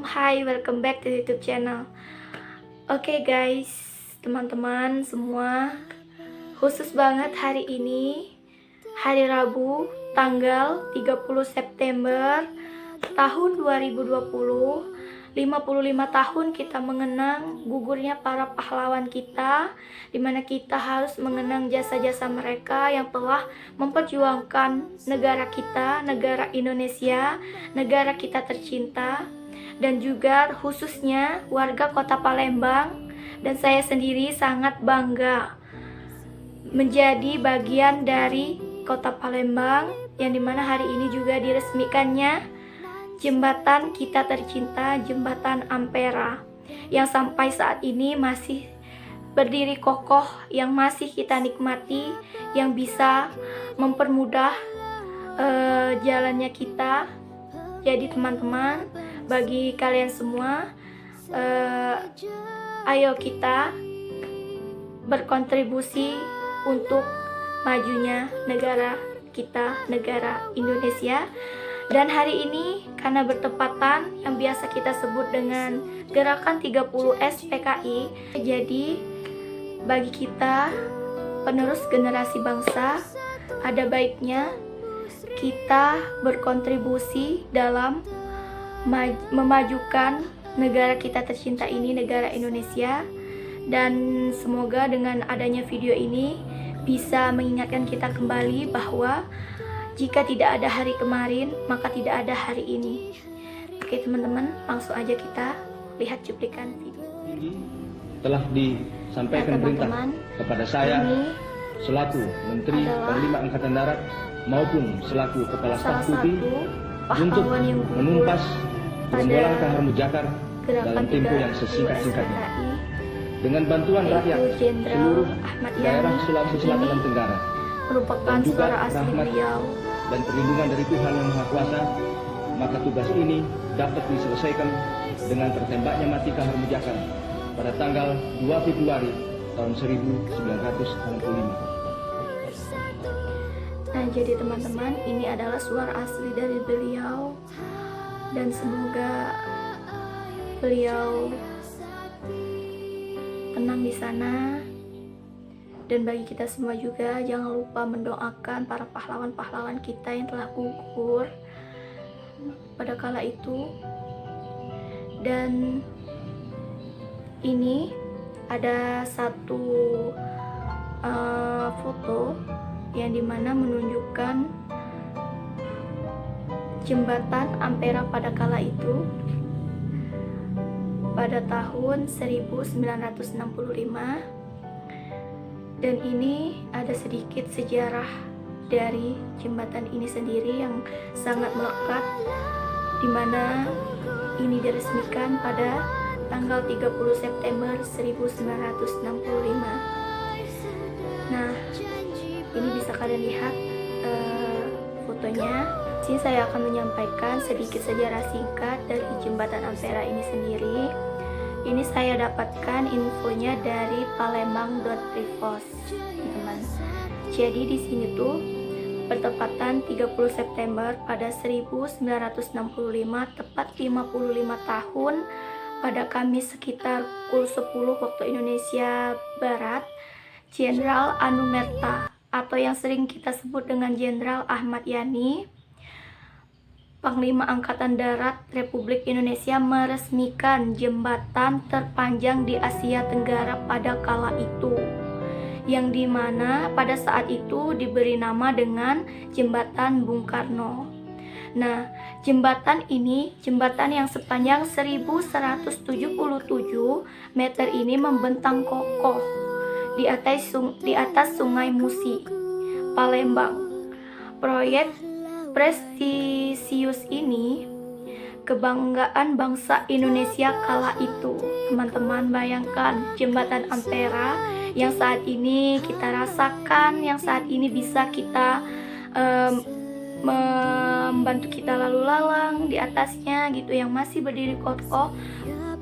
Hai, welcome back to YouTube channel. Oke guys, teman-teman semua, khusus banget hari ini, hari Rabu, tanggal 30 September tahun 2020, 55 tahun kita mengenang gugurnya para pahlawan kita, dimana kita harus mengenang jasa-jasa mereka yang telah memperjuangkan negara kita, negara Indonesia, negara kita tercinta, dan juga khususnya warga kota Palembang. Dan saya sendiri sangat bangga menjadi bagian dari kota Palembang, yang dimana hari ini juga diresmikannya jembatan kita tercinta, jembatan Ampera, yang sampai saat ini masih berdiri kokoh, yang masih kita nikmati, yang bisa mempermudah jalannya kita. Jadi teman-teman, bagi kalian semua, ayo kita berkontribusi untuk majunya negara kita, negara Indonesia. Dan hari ini karena bertepatan yang biasa kita sebut dengan gerakan 30S PKI, jadi bagi kita penerus generasi bangsa, ada baiknya kita berkontribusi dalam memajukan negara kita tercinta ini, negara Indonesia. Dan semoga dengan adanya video ini bisa mengingatkan kita kembali bahwa jika tidak ada hari kemarin, maka tidak ada hari ini. Oke teman-teman, langsung aja kita lihat cuplikan video. Telah disampaikan perintah kepada saya selaku Menteri Panglima Angkatan Darat maupun selaku Kepala Staf Tupi untuk menumpas gerombolan Kahar Mujakar dalam tempo yang sesingkat-singkatnya. Dengan bantuan rakyat seluruh daerah Sulawesi Selatan dan Tenggara, merupakan suara asli beliau dan perlindungan dari Tuhan Yang Maha Kuasa, maka tugas ini dapat diselesaikan dengan tertembaknya mati Kahar Mujakar pada tanggal 2 Februari tahun 1965. Nah, jadi teman-teman, ini adalah suara asli dari beliau, dan semoga beliau tenang di sana. Dan bagi kita semua juga, jangan lupa mendoakan para pahlawan-pahlawan kita yang telah gugur pada kala itu. Dan ini ada satu foto yang dimana menunjukkan jembatan Ampera pada kala itu, pada tahun 1965. Dan ini ada sedikit sejarah dari jembatan ini sendiri yang sangat melekat, di mana ini diresmikan pada tanggal 30 September 1965. Nah, ini bisa kalian lihat fotonya. Sini saya akan menyampaikan sedikit sejarah singkat dari jembatan Ampera ini sendiri. Ini saya dapatkan infonya dari palembang.privos, teman-teman. Jadi di sini tuh bertepatan 30 September pada 1965, tepat 55 tahun pada Kamis sekitar pukul 10 waktu Indonesia Barat, Jenderal Anumerta atau yang sering kita sebut dengan Jenderal Ahmad Yani, Panglima Angkatan Darat Republik Indonesia, meresmikan jembatan terpanjang di Asia Tenggara pada kala itu, yang dimana pada saat itu diberi nama dengan Jembatan Bung Karno. Nah, jembatan ini, jembatan yang sepanjang 1177 meter ini membentang kokoh di atas Sungai Musi, Palembang. Proyek prestisius ini kebanggaan bangsa Indonesia kala itu. Teman-teman bayangkan, jembatan Ampera yang saat ini kita rasakan, yang saat ini bisa kita membantu kita lalu lalang di atasnya gitu, yang masih berdiri kokoh,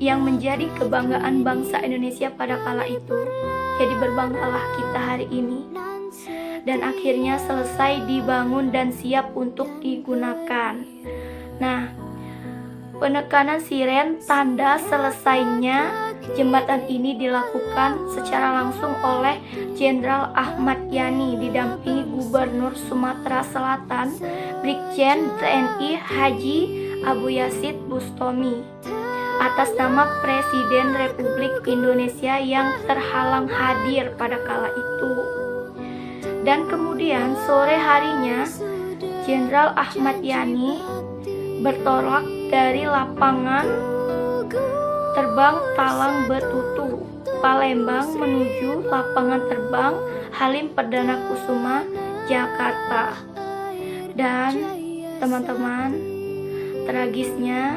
yang menjadi kebanggaan bangsa Indonesia pada kala itu. Jadi berbanggalah kita hari ini. Dan akhirnya selesai dibangun dan siap untuk digunakan. Nah, Penekanan siren tanda selesainya jembatan ini dilakukan secara langsung oleh Jenderal Ahmad Yani didampingi Gubernur Sumatera Selatan Brigjen TNI Haji Abu Yazid Bustami atas nama Presiden Republik Indonesia yang terhalang hadir pada kala itu. Dan kemudian sore harinya Jenderal Ahmad Yani bertolak dari lapangan terbang Talang Betutu, Palembang menuju lapangan terbang Halim Perdana Kusuma, Jakarta. Dan teman-teman, tragisnya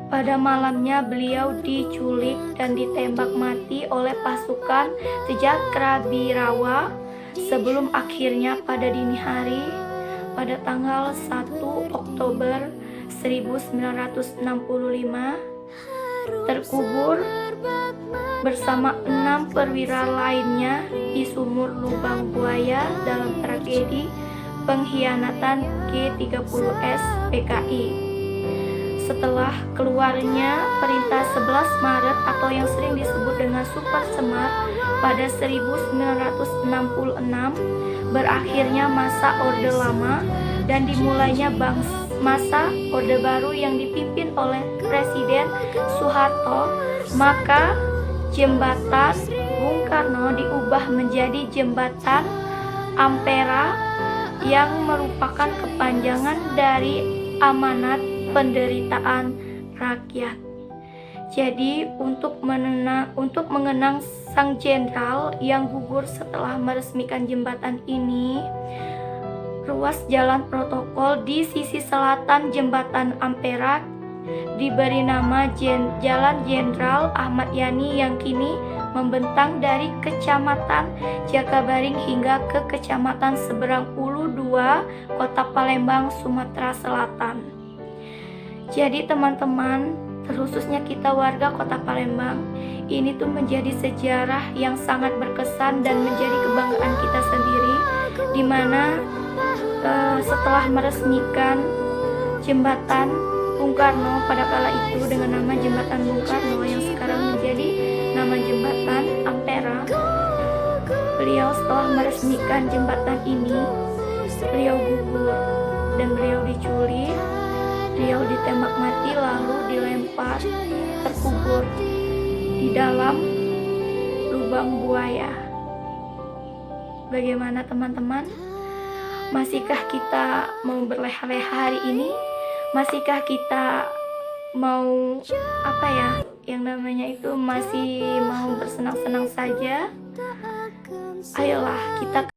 pada malamnya beliau diculik dan ditembak mati oleh pasukan Sejahtera Birawa sebelum akhirnya pada dini hari pada tanggal 1 Oktober 1965 terkubur bersama 6 perwira lainnya di sumur lubang buaya dalam tragedi pengkhianatan G30S PKI. Setelah keluarnya perintah 11 Maret atau yang sering disebut dengan Super Semar pada 1966, berakhirnya masa Orde Lama dan dimulainya masa Orde Baru yang dipimpin oleh Presiden Soeharto, maka jembatan Bung Karno diubah menjadi jembatan Ampera yang merupakan kepanjangan dari amanat penderitaan rakyat. Jadi untuk mengenang sang jenderal yang gugur setelah meresmikan jembatan ini, ruas jalan protokol di sisi selatan jembatan Ampera diberi nama Jalan Jenderal Ahmad Yani yang kini membentang dari Kecamatan Jakabaring hingga ke Kecamatan Seberang Ulu 2, Kota Palembang, Sumatera Selatan. Jadi teman-teman, terkhususnya kita warga Kota Palembang, ini tuh menjadi sejarah yang sangat berkesan dan menjadi kebanggaan kita sendiri, di mana setelah meresmikan jembatan Bung Karno pada kala itu dengan nama jembatan Bung Karno yang sekarang menjadi nama jembatan Ampera, beliau setelah meresmikan jembatan ini, beliau gugur dan beliau diculik, beliau ditembak mati lalu dilempar terkubur di dalam lubang buaya. Bagaimana teman-teman? Masihkah kita mau berleha-leha hari ini? Masihkah kita mau yang namanya itu masih mau bersenang-senang saja? Ayolah kita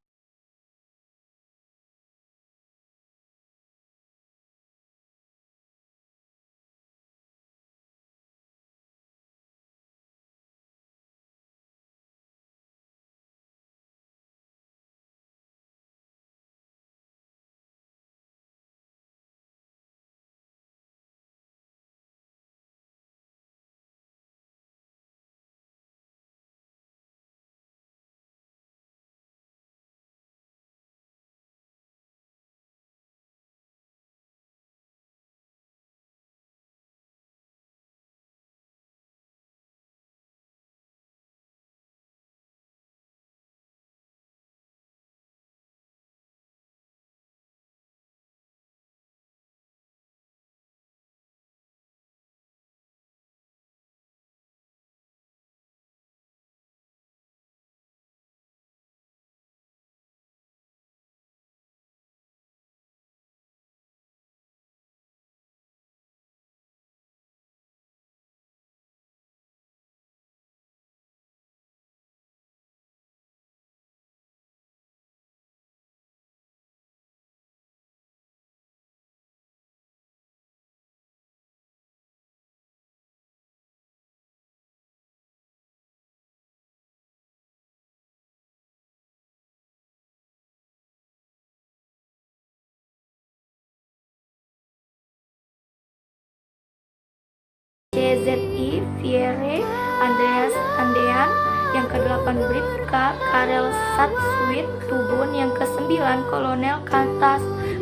CZI Fiere Andreas Andean, yang ke-8 Bribka Karel Satsuit Tubun, yang ke-9 Kolonel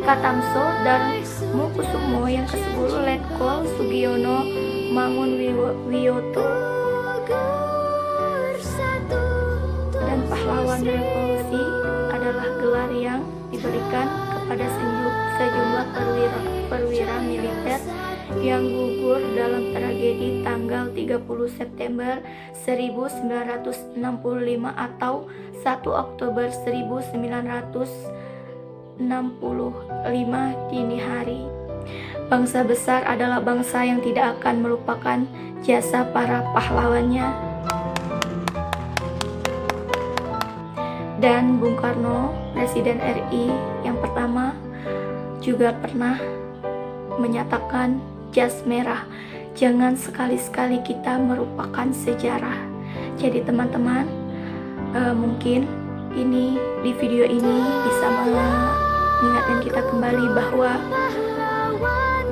Katamso dan Atmokusumo, yang ke-10 Letkol Sugiono Mangunwiyoto. Dan pahlawan revolusi adalah gelar yang diberikan kepada sejumlah perwira militer yang gugur dalam tragedi tanggal 30 September 1965 atau 1 Oktober 1965 dini hari. Bangsa besar adalah bangsa yang tidak akan melupakan jasa para pahlawannya. Dan Bung Karno, Presiden RI yang pertama, juga pernah menyatakan jas merah, jangan sekali-sekali kita merupakan sejarah. Jadi teman-teman, mungkin di video ini bisa mengingatkan kita kembali bahwa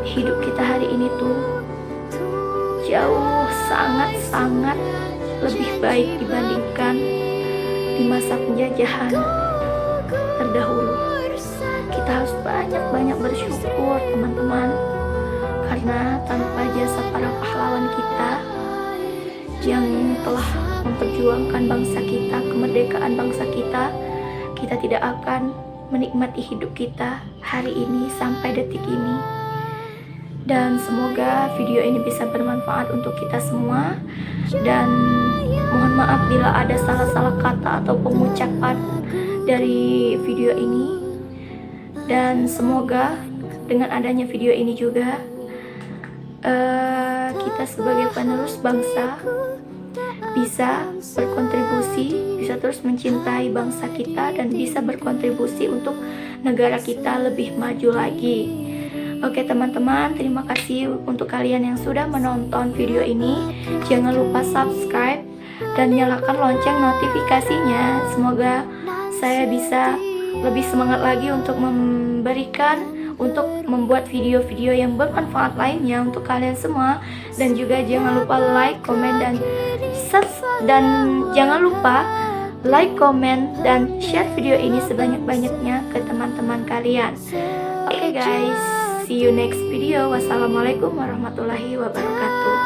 hidup kita hari ini tuh jauh sangat-sangat lebih baik dibandingkan di masa penjajahan terdahulu. Kita harus banyak-banyak bersyukur teman-teman, karena tanpa jasa para pahlawan kita yang telah memperjuangkan bangsa kita, kemerdekaan bangsa kita, kita tidak akan menikmati hidup kita hari ini sampai detik ini. Dan semoga video ini bisa bermanfaat untuk kita semua, dan mohon maaf bila ada salah-salah kata atau pengucapan dari video ini. Dan semoga dengan adanya video ini juga kita sebagai penerus bangsa bisa berkontribusi, bisa terus mencintai bangsa kita, dan bisa berkontribusi untuk negara kita lebih maju lagi. Oke teman-teman, terima kasih untuk kalian yang sudah menonton video ini. Jangan lupa subscribe dan nyalakan lonceng notifikasinya. Semoga saya bisa lebih semangat lagi untuk membuat video-video yang bermanfaat lainnya untuk kalian semua. Dan juga jangan lupa like, komen, dan jangan lupa like, komen, dan share video ini sebanyak-banyaknya ke teman-teman kalian. Oke guys, see you next video. Wassalamualaikum warahmatullahi wabarakatuh.